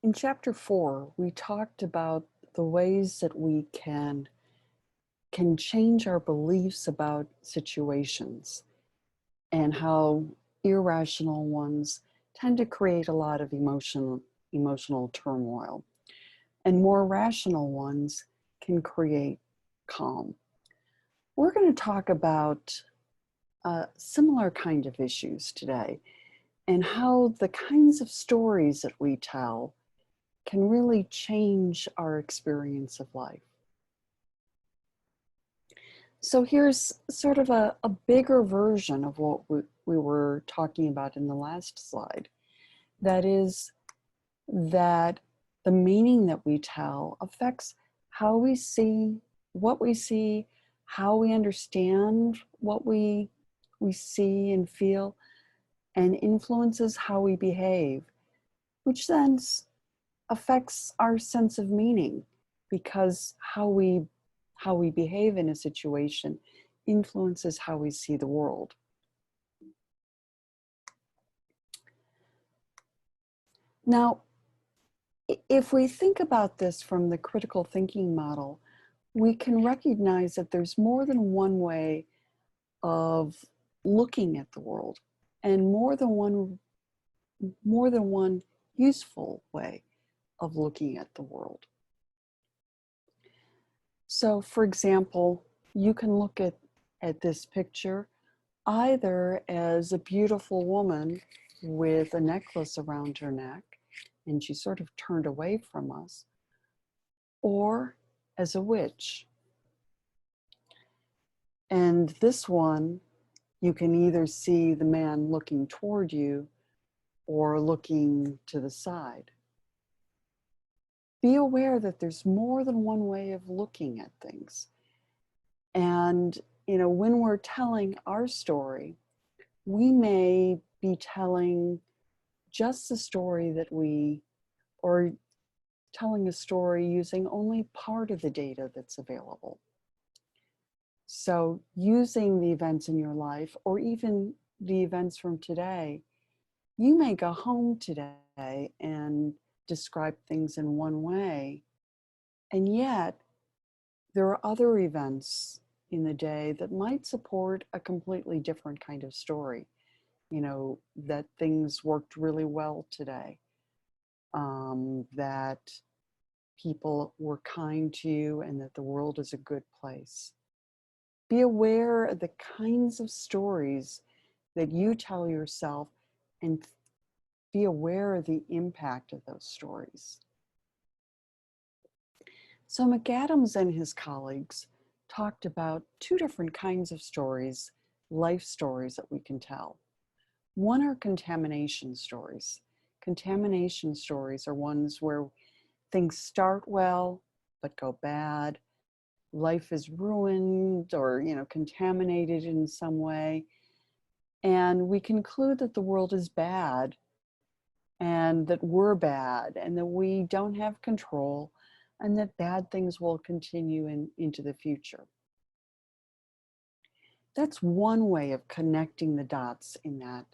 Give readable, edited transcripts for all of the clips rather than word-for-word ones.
In chapter 4, we talked about the ways that we can change our beliefs about situations and how irrational ones tend to create a lot of emotional turmoil, and more rational ones can create calm. We're going to talk about similar kind of issues today and how the kinds of stories that we tell can really change our experience of life. So here's sort of a bigger version of what we were talking about in the last slide. That is that the meaning that we tell affects how we see what we see, how we understand what we see and feel, and influences how we behave, which then affects our sense of meaning, because how we behave in a situation influences how we see the world. Now, if we think about this from the critical thinking model, we can recognize that there's more than one way of looking at the world, and more than one useful way of looking at the world. So, for example, you can look at this picture either as a beautiful woman with a necklace around her neck, and she sort of turned away from us, or as a witch. And this one, you can either see the man looking toward you or looking to the side. Be aware that there's more than one way of looking at things. And, when we're telling our story, we may be telling just the story or telling a story using only part of the data that's available. So using the events in your life, or even the events from today, you may go home today and describe things in one way, and yet there are other events in the day that might support a completely different kind of story. That things worked really well today, that people were kind to you, and that the world is a good place. Be aware of the kinds of stories that you tell yourself, and be aware of the impact of those stories. So McAdams and his colleagues talked about two different kinds of stories, life stories that we can tell. One are contamination stories. Contamination stories are ones where things start well, but go bad. Life is ruined or, contaminated in some way. And we conclude that the world is bad, and that we're bad, and that we don't have control, and that bad things will continue into the future. That's one way of connecting the dots in that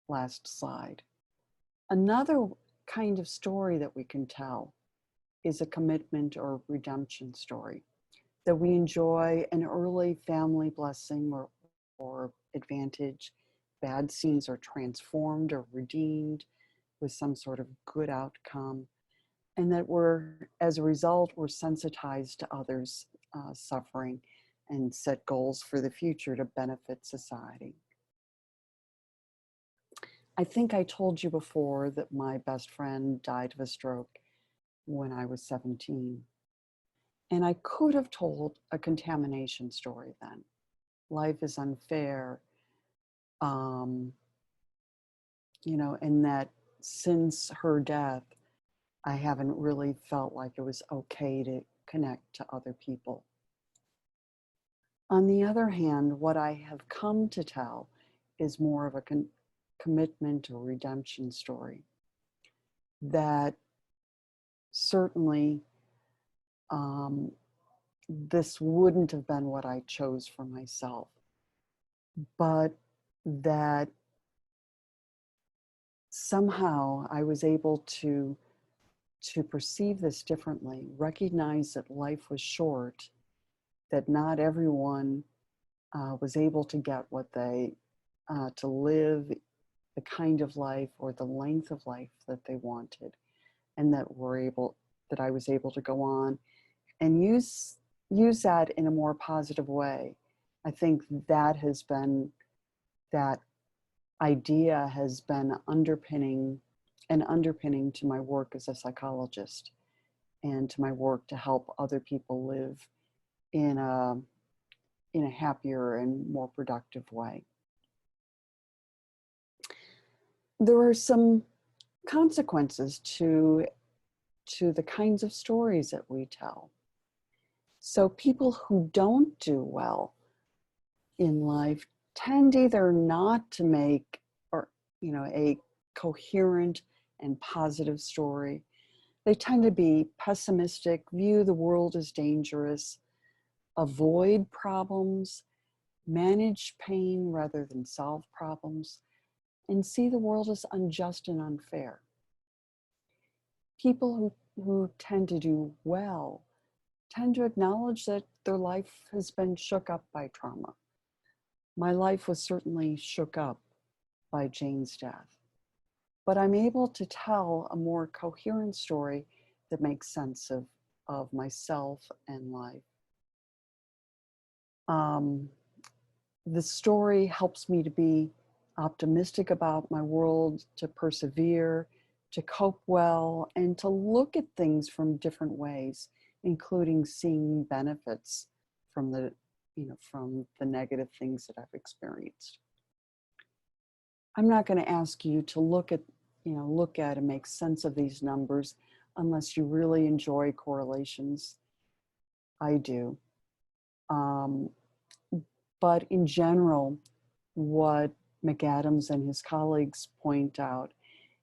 last slide. Another kind of story that we can tell is a commitment or redemption story, that we enjoy an early family blessing or advantage. Bad scenes are transformed or redeemed with some sort of good outcome, and that as a result, we're sensitized to others' suffering and set goals for the future to benefit society. I think I told you before that my best friend died of a stroke when I was 17. And I could have told a contamination story then. Life is unfair, and that since her death, I haven't really felt like it was okay to connect to other people. On the other hand, what I have come to tell is more of a commitment or redemption story. That certainly this wouldn't have been what I chose for myself, but that somehow I was able to to perceive this differently, recognize that life was short, that not everyone was able to get what they, to live the kind of life or the length of life that they wanted, and that that I was able to go on and use that in a more positive way. I think that has been, that idea has been underpinning to my work as a psychologist and to my work to help other people live in a happier and more productive way. There are some consequences to the kinds of stories that we tell. So people who don't do well in life tend either not to make, or a coherent and positive story. They tend to be pessimistic, view the world as dangerous, avoid problems, manage pain rather than solve problems, and see the world as unjust and unfair. People who tend to do well tend to acknowledge that their life has been shook up by trauma. My life was certainly shook up by Jane's death, but I'm able to tell a more coherent story that makes sense of myself and life. The story helps me to be optimistic about my world, to persevere, to cope well, and to look at things from different ways, including seeing benefits from the negative things that I've experienced. I'm not going to ask you to look at and make sense of these numbers unless you really enjoy correlations. I do. But in general, what McAdams and his colleagues point out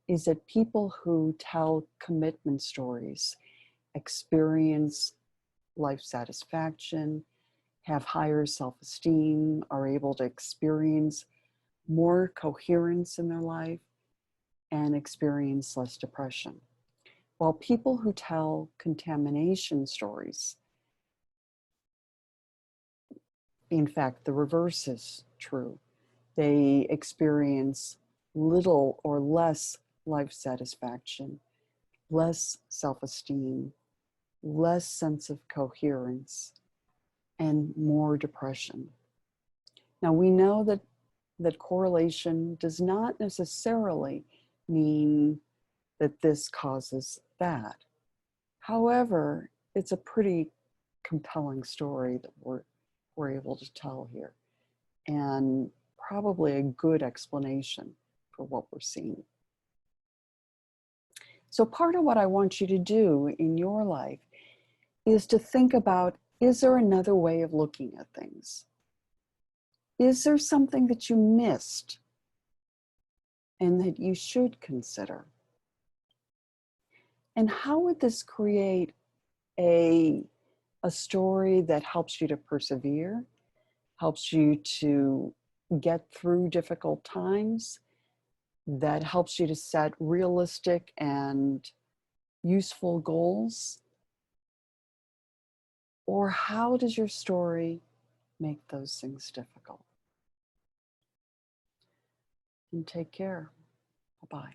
is that people who tell commitment stories experience life satisfaction, have higher self-esteem, are able to experience more coherence in their life, and experience less depression. While people who tell contamination stories, in fact, the reverse is true. They experience little or less life satisfaction, less self-esteem, less sense of coherence, and more depression. Now, we know that correlation does not necessarily mean that this causes that. However, it's a pretty compelling story that we're able to tell here, and probably a good explanation for what we're seeing. So part of what I want you to do in your life is to think about, is there another way of looking at things? Is there something that you missed and that you should consider? And how would this create a story that helps you to persevere, helps you to get through difficult times, that helps you to set realistic and useful goals? Or how does your story make those things difficult? And take care. Bye-bye.